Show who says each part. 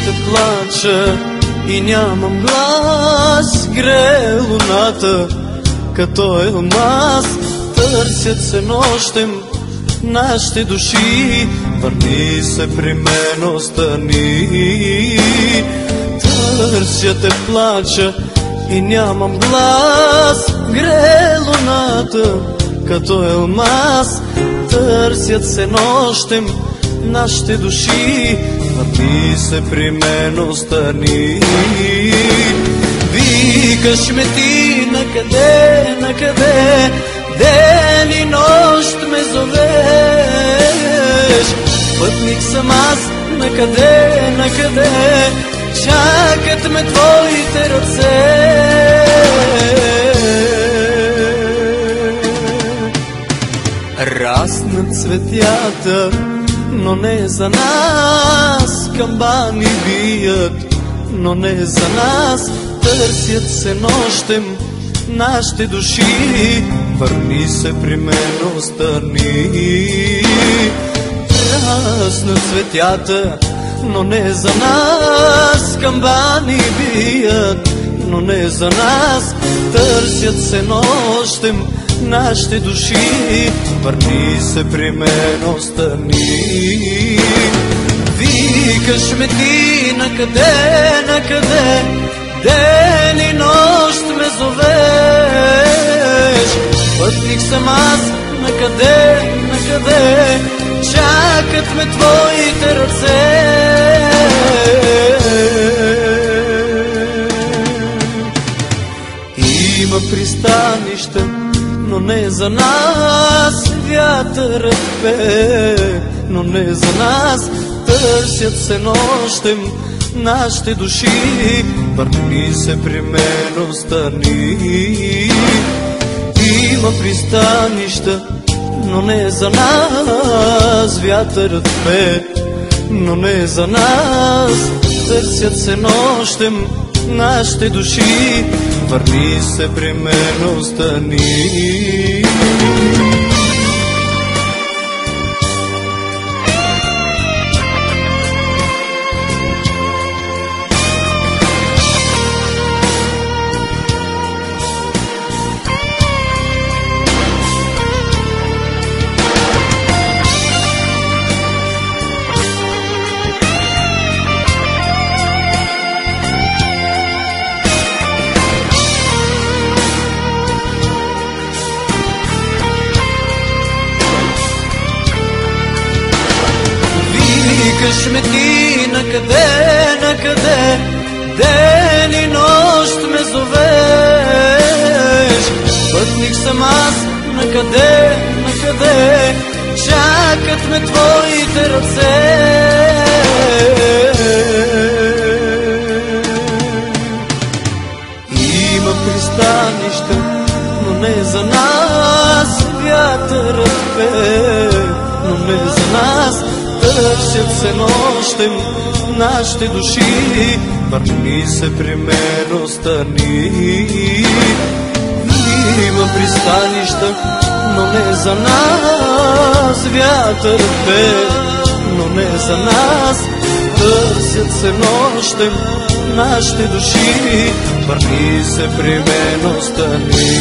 Speaker 1: те плача и нямам глас. Грее луната като алмаз, търсят се нощем нашите души. Върни се при мен, остани. Търся те плача и нямам глас. Грее луната като алмаз, търсят се нощем нашите души. Върни се при мен, остани. Викаш ме ти накъде, накъде, ден и нощ ме зовеш. Пътник съм аз, накъде, накъде, чакат ме твоите ръце. Раснат цветята, но не за нас. Камбани бият, но не за нас. Търсят се нощем нашите души. Върни се при мен, остани. Раснат цветята, но не за нас. Камбани бият, но не за нас. Търсят се нощем нашите души. Върни се при мен, остани. Викаш ме ти накъде, накъде, ден и нощ ме зовеш. Пътник съм аз, накъде, накъде, чакат ме твоите ръце. Има пристанище, но не за нас. Вятърът пее, но не за нас. Търсят се нощем нашите души. Върни се при мен, остани. Има пристанища, но не за нас. Вятърът пее, но не за нас. Търсят се нощем нашите души. Върни се при мен, остани. Викаш ме ти накъде, накъде, ден и нощ ме зовеш. Пътник съм аз, накъде, накъде, чакат ме твоите ръце. Има пристанища, но не за нас. Вятърът пее, но не за нас. Търсят се нощем нашите души. Върни се при мен, остани. Има пристанища, но не за нас. Вятър пее, но не за нас. Търсят се нощем нашите души. Върни се при мен, остани.